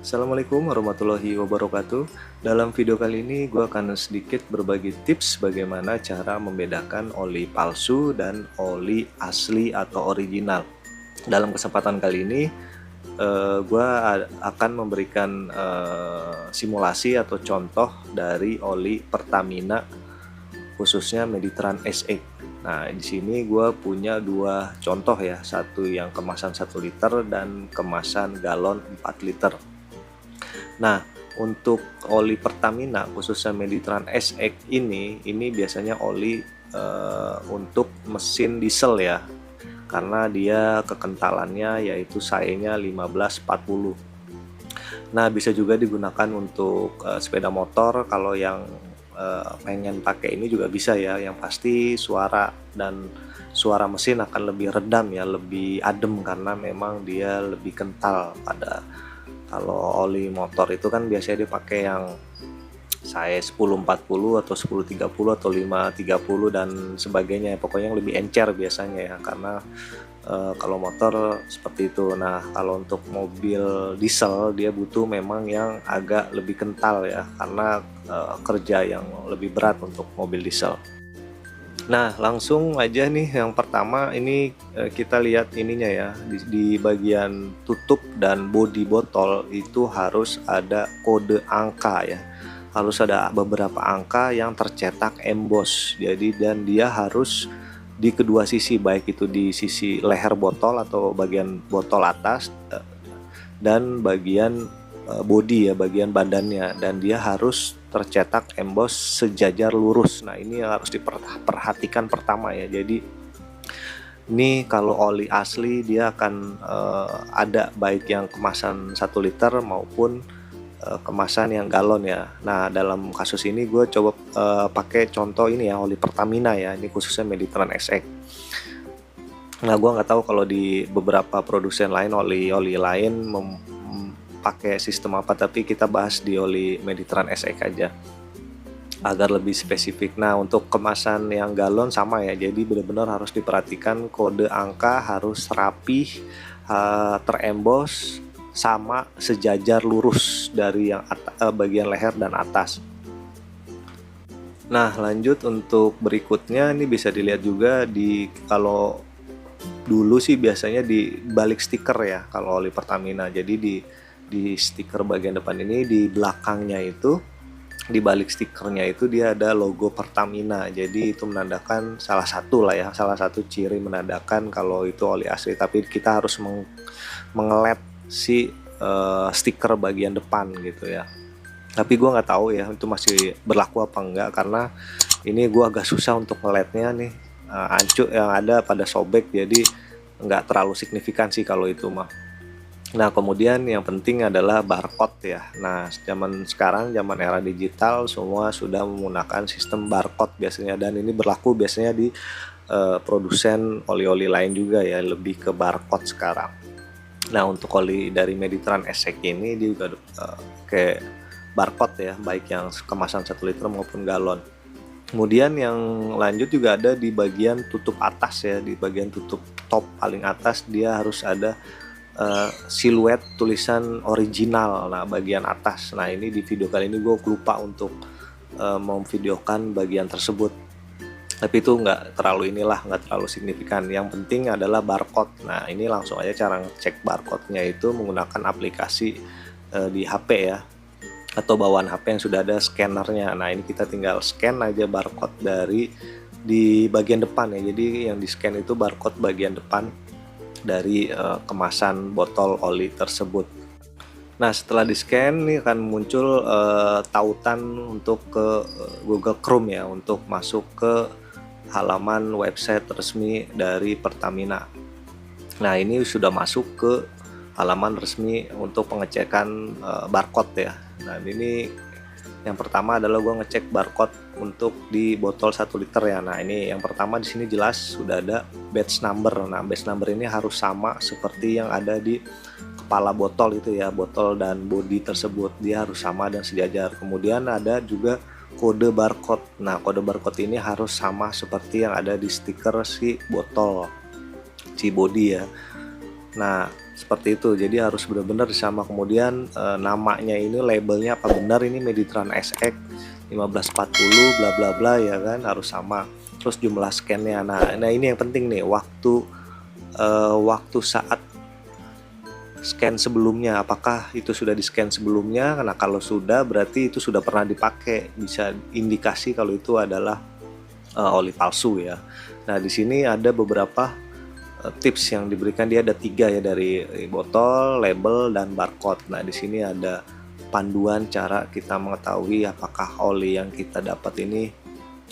Assalamualaikum warahmatullahi wabarakatuh. Dalam video kali ini gue akan sedikit berbagi tips bagaimana cara membedakan oli palsu dan oli asli atau original. Dalam kesempatan kali ini gue akan memberikan simulasi atau contoh dari oli Pertamina, khususnya Meditran SX. Nah, di sini gue punya dua contoh ya, satu yang kemasan 1 liter dan kemasan galon 4 liter. Nah, untuk oli Pertamina khususnya Meditran SX ini biasanya oli untuk mesin diesel ya, karena dia kekentalannya yaitu SAE-nya 1540. Nah, bisa juga digunakan untuk sepeda motor. Kalau yang pengen pakai ini juga bisa ya, yang pasti suara mesin akan lebih redam ya, lebih adem, karena memang dia lebih kental. Kalau oli motor itu kan biasanya dipakai yang SAE 1040 atau 1030 atau 530 dan sebagainya, pokoknya yang lebih encer biasanya ya, karena kalau motor seperti itu. Nah, kalau untuk mobil diesel dia butuh memang yang agak lebih kental ya, karena kerja yang lebih berat untuk mobil diesel. Nah, langsung aja nih, yang pertama ini kita lihat ininya ya, di bagian tutup dan bodi botol itu harus ada kode angka ya, harus ada beberapa angka yang tercetak emboss. Jadi, dan dia harus di kedua sisi, baik itu di sisi leher botol atau bagian botol atas dan bagian bodi ya, bagian badannya, dan dia harus tercetak emboss sejajar lurus. Nah, ini yang harus diperhatikan pertama ya. Jadi ini kalau oli asli dia akan ada baik yang kemasan 1 liter maupun kemasan yang galon ya. Nah, dalam kasus ini gue coba pakai contoh ini ya, oli Pertamina ya, ini khususnya Meditran SX. Nah, gue nggak tahu kalau di beberapa produsen lain, oli lain pakai sistem apa, tapi kita bahas di oli Meditran SX aja agar lebih spesifik. Nah, untuk kemasan yang galon sama ya, jadi benar-benar harus diperhatikan kode angka harus rapih, terembos sama sejajar lurus dari yang bagian leher dan atas. Nah, lanjut untuk berikutnya, ini bisa dilihat juga kalau dulu sih biasanya di balik stiker ya kalau oli Pertamina. Jadi di stiker bagian depan ini, di belakangnya itu, di balik stikernya itu dia ada logo Pertamina. Jadi itu menandakan salah satu ciri menandakan kalau itu oli asli. Tapi kita harus mengelet si stiker bagian depan gitu ya. Tapi gue nggak tahu ya itu masih berlaku apa enggak, karena ini gue agak susah untuk ngeletnya nih, ancuk yang ada pada sobek, jadi nggak terlalu signifikan sih kalau itu mah. Nah, kemudian yang penting adalah barcode ya. Nah, zaman sekarang, zaman era digital, semua sudah menggunakan sistem barcode biasanya, dan ini berlaku biasanya di produsen oli-oli lain juga ya, lebih ke barcode sekarang. Nah, untuk oli dari Meditran SX ini dia juga kayak barcode ya, baik yang kemasan 1 liter maupun galon. Kemudian yang lanjut juga ada di bagian tutup atas ya, di bagian tutup top paling atas dia harus ada siluet tulisan original. Nah, bagian atas. Nah, ini di video kali ini gue lupa untuk memvideokan bagian tersebut. Tapi itu nggak terlalu signifikan. Yang penting adalah barcode. Nah, ini langsung aja cara ngecek barcode-nya itu menggunakan aplikasi di HP ya, atau bawaan HP yang sudah ada scannernya. Nah, ini kita tinggal scan aja barcode di bagian depan ya. Jadi yang di scan itu barcode bagian depan dari kemasan botol oli tersebut. Nah, setelah di scan ini akan muncul tautan untuk ke Google Chrome ya, untuk masuk ke halaman website resmi dari Pertamina. Nah, ini sudah masuk ke halaman resmi untuk pengecekan barcode ya. Nah, ini yang pertama adalah gue ngecek barcode untuk di botol 1 liter ya. Nah, ini yang pertama di sini jelas sudah ada batch number. Nah, batch number ini harus sama seperti yang ada di kepala botol itu ya, botol dan bodi tersebut dia harus sama dan sejajar. Kemudian ada juga kode barcode. Nah, kode barcode ini harus sama seperti yang ada di stiker si botol, si bodi ya. Nah, seperti itu. Jadi harus benar-benar sama, kemudian namanya ini, labelnya apa benar ini Meditran SX 1540 bla bla bla ya kan, harus sama. Terus jumlah scan-nya. Nah ini yang penting nih, waktu saat scan sebelumnya, apakah itu sudah di scan sebelumnya. Nah kalau sudah, berarti itu sudah pernah dipakai, bisa indikasi kalau itu adalah oli palsu ya. Nah di sini ada beberapa tips yang diberikan, dia ada 3 ya, dari botol, label, dan barcode. Nah di sini ada panduan cara kita mengetahui apakah oli yang kita dapat ini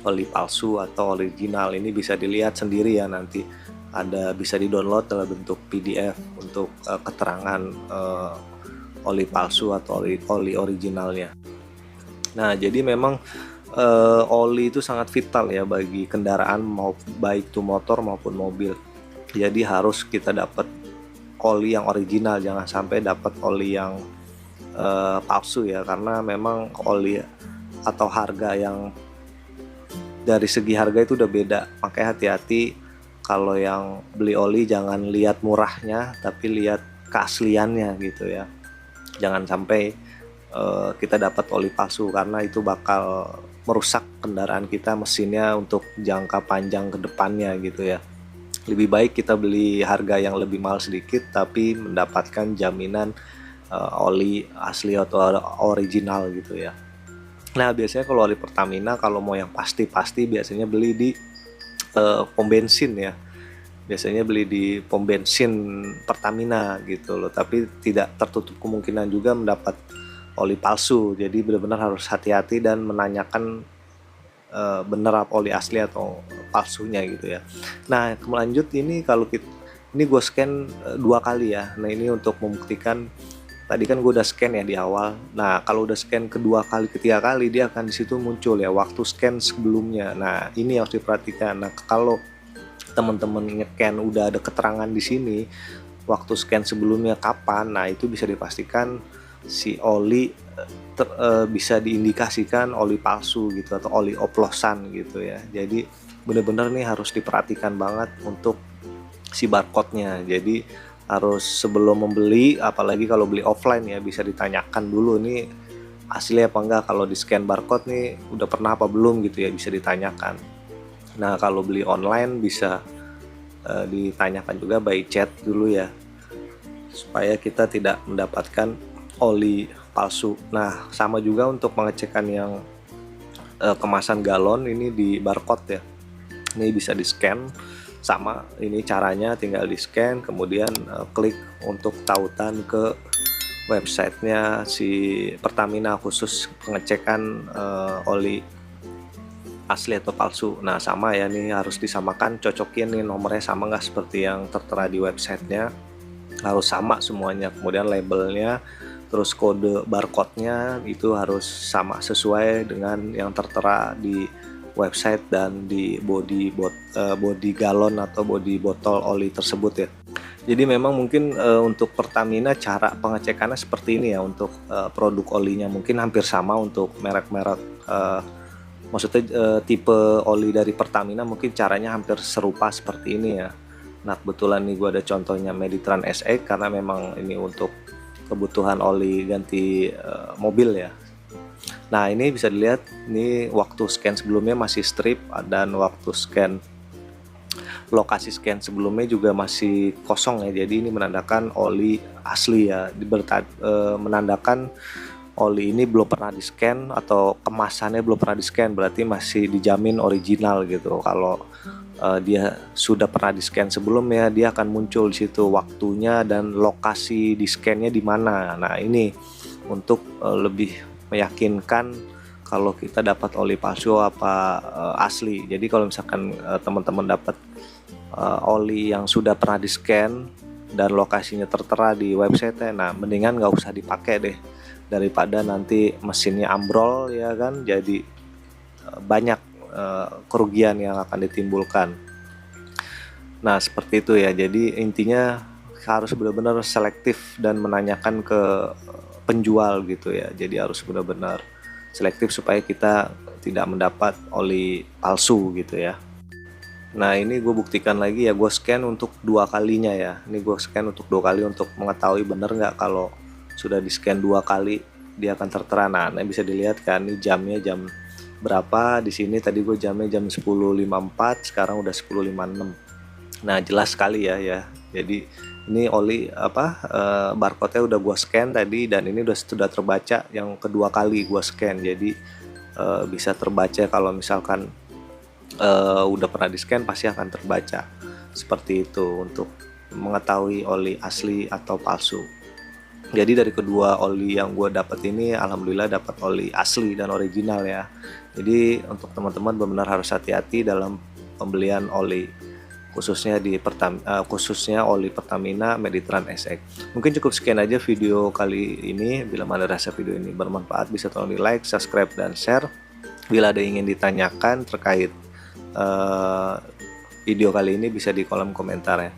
oli palsu atau original. Ini bisa dilihat sendiri ya, nanti ada, bisa di-download dalam bentuk PDF untuk keterangan oli palsu atau oli originalnya. Nah jadi memang oli itu sangat vital ya bagi kendaraan, baik itu motor maupun mobil. Jadi harus kita dapat oli yang original, jangan sampai dapat oli yang palsu ya, karena memang oli atau harga yang dari segi harga itu udah beda. Makanya hati-hati kalau yang beli oli, jangan lihat murahnya tapi lihat keasliannya gitu ya. Jangan sampai kita dapat oli palsu, karena itu bakal merusak kendaraan kita, mesinnya untuk jangka panjang ke depannya gitu ya. Lebih baik kita beli harga yang lebih mahal sedikit tapi mendapatkan jaminan oli asli atau original gitu ya. Nah biasanya kalau oli Pertamina, kalau mau yang pasti-pasti, biasanya beli di pom bensin ya. Biasanya beli di pom bensin Pertamina gitu loh, tapi tidak tertutup kemungkinan juga mendapat oli palsu. Jadi benar-benar harus hati-hati dan menanyakan bener apa oli asli atau palsunya gitu ya. Nah lanjut, ini kalau ini gue scan 2 kali ya. Nah ini untuk membuktikan, tadi kan gue udah scan ya di awal. Nah kalau udah scan kedua kali, ketiga kali, dia akan disitu muncul ya waktu scan sebelumnya. Nah ini harus diperhatikan. Nah kalau teman-teman nge-scan udah ada keterangan di sini waktu scan sebelumnya kapan, nah itu bisa dipastikan si oli bisa diindikasikan oli palsu gitu, atau oli oplosan gitu ya. Jadi bener-bener nih harus diperhatikan banget untuk si barcode-nya. Jadi harus sebelum membeli, apalagi kalau beli offline ya, bisa ditanyakan dulu nih asli apa enggak. Kalau di scan barcode nih udah pernah apa belum gitu ya, bisa ditanyakan. Nah kalau beli online bisa ditanyakan juga by chat dulu ya, supaya kita tidak mendapatkan oli palsu. Nah sama juga untuk pengecekan yang kemasan galon ini di barcode ya. Ini bisa di scan, sama ini caranya, tinggal di scan kemudian klik untuk tautan ke websitenya si Pertamina khusus pengecekan oli asli atau palsu. Nah sama ya, nih harus disamakan, cocokin nih nomornya sama nggak seperti yang tertera di websitenya, harus sama semuanya. Kemudian labelnya, terus kode barcode-nya itu harus sama sesuai dengan yang tertera di website dan di body galon atau body botol oli tersebut ya. Jadi memang mungkin untuk Pertamina cara pengecekannya seperti ini ya. Untuk produk olinya mungkin hampir sama untuk merek-merek, maksudnya tipe oli dari Pertamina mungkin caranya hampir serupa seperti ini ya. Nah kebetulan nih gue ada contohnya Meditran SX, karena memang ini untuk kebutuhan oli ganti mobil ya. Nah ini bisa dilihat, ini waktu scan sebelumnya masih strip, dan waktu scan lokasi scan sebelumnya juga masih kosong ya. Jadi ini menandakan oli asli ya, menandakan oli ini belum pernah di scan atau kemasannya belum pernah di scan, berarti masih dijamin original gitu. Kalau dia sudah pernah di scan sebelumnya, dia akan muncul di situ waktunya dan lokasi di scannya di mana. Nah ini untuk lebih meyakinkan kalau kita dapat oli palsu apa asli. Jadi kalau misalkan teman-teman dapat oli yang sudah pernah di scan dan lokasinya tertera di website, nah mendingan nggak usah dipakai deh, daripada nanti mesinnya ambrol ya kan. Jadi banyak kerugian yang akan ditimbulkan. Nah seperti itu ya. Jadi intinya harus benar-benar selektif dan menanyakan ke penjual gitu ya. Jadi harus benar-benar selektif supaya kita tidak mendapat oli palsu gitu ya. Nah ini gue buktikan lagi ya, gue scan untuk dua kalinya ya. Ini gue scan untuk dua kali untuk mengetahui bener nggak kalau sudah di scan dua kali dia akan tertera. Nah bisa dilihat kan ini jamnya jam berapa di sini. Tadi gue jamnya jam 10.54, sekarang udah 10.56. Nah jelas sekali ya. Jadi ini oli apa barcode-nya udah gue scan tadi, dan ini sudah terbaca yang kedua kali gue scan. Jadi bisa terbaca kalau misalkan udah pernah di scan pasti akan terbaca seperti itu untuk mengetahui oli asli atau palsu. Jadi dari kedua oli yang gue dapat ini, alhamdulillah dapat oli asli dan original ya. Jadi untuk teman-teman benar-benar harus hati-hati dalam pembelian oli, khususnya khususnya oli Pertamina Meditran SX. Mungkin cukup sekian aja video kali ini. Bila mana rasa video ini bermanfaat, bisa tolong di like, subscribe, dan share. Bila ada yang ingin ditanyakan terkait video kali ini, bisa di kolom komentar ya.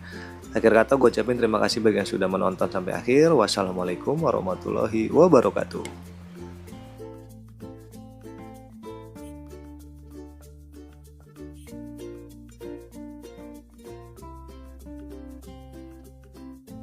Akhir kata gue ucapin terima kasih bagi yang sudah menonton sampai akhir. Wassalamualaikum warahmatullahi wabarakatuh.